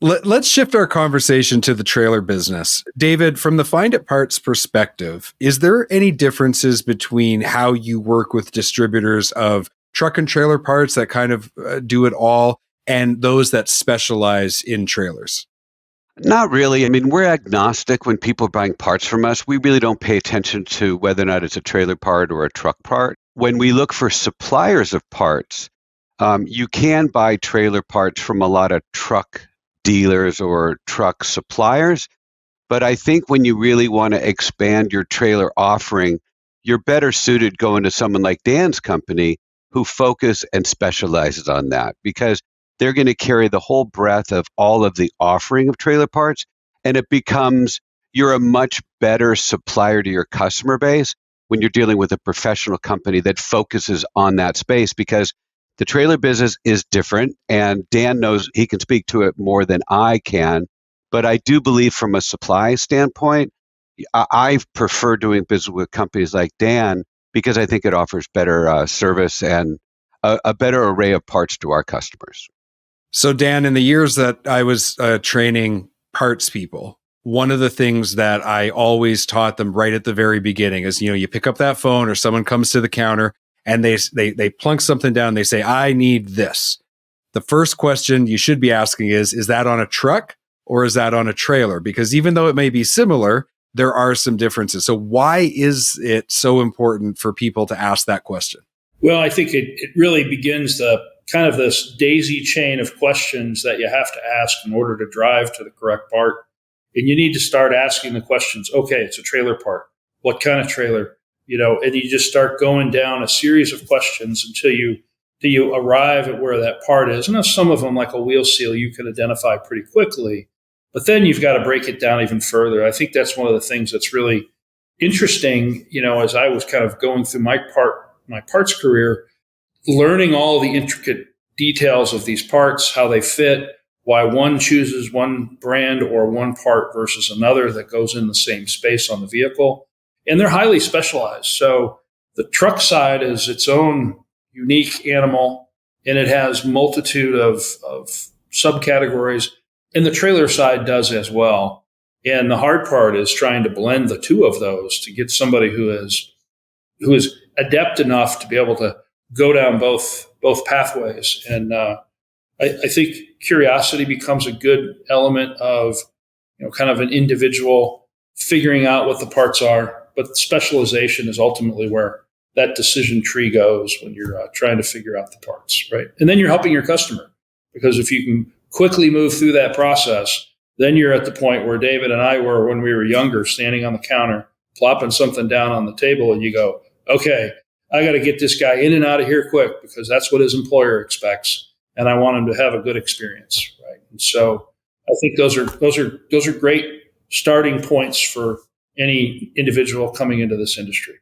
Let's shift our conversation to the trailer business. David, from the Find It Parts perspective, is there any differences between how you work with distributors of truck and trailer parts that kind of do it all and those that specialize in trailers? Not really. I mean, we're agnostic when people are buying parts from us. We really don't pay attention to whether or not it's a trailer part or a truck part. When we look for suppliers of parts, you can buy trailer parts from a lot of truck dealers or truck suppliers. But I think when you really want to expand your trailer offering, you're better suited going to someone like Dan's company who focus and specializes on that because they're going to carry the whole breadth of all of the offering of trailer parts. And it becomes you're a much better supplier to your customer base when you're dealing with a professional company that focuses on that space because the trailer business is different, and Dan knows he can speak to it more than I can. But I do believe from a supply standpoint, I prefer doing business with companies like Dan because I think it offers better service and a better array of parts to our customers. So, Dan, in the years that I was training parts people, one of the things that I always taught them right at the very beginning is, you pick up that phone or someone comes to the counter and they plunk something down. They say, I need this. The first question you should be asking is that on a truck or is that on a trailer? Because even though it may be similar, there are some differences. So why is it so important for people to ask that question? Well, I think it really begins the kind of this daisy chain of questions that you have to ask in order to drive to the correct part. And you need to start asking the questions. Okay, it's a trailer part. What kind of trailer? And you just start going down a series of questions until you arrive at where that part is. And some of them, like a wheel seal, you can identify pretty quickly. But then you've got to break it down even further. I think that's one of the things that's really interesting, as I was kind of going through my parts career, learning all the intricate details of these parts, how they fit, why one chooses one brand or one part versus another that goes in the same space on the vehicle. And they're highly specialized. So the truck side is its own unique animal, and it has multitude of subcategories. And the trailer side does as well. And the hard part is trying to blend the two of those to get somebody who is adept enough to be able to go down both pathways. And I think curiosity becomes a good element of kind of an individual figuring out what the parts are. But specialization is ultimately where that decision tree goes when you're trying to figure out the parts, right? And then you're helping your customer because if you can quickly move through that process, then you're at the point where David and I were when we were younger, standing on the counter, plopping something down on the table, and you go, okay, I got to get this guy in and out of here quick because that's what his employer expects, and I want him to have a good experience, right? And so I think those are great starting points for any individual coming into this industry.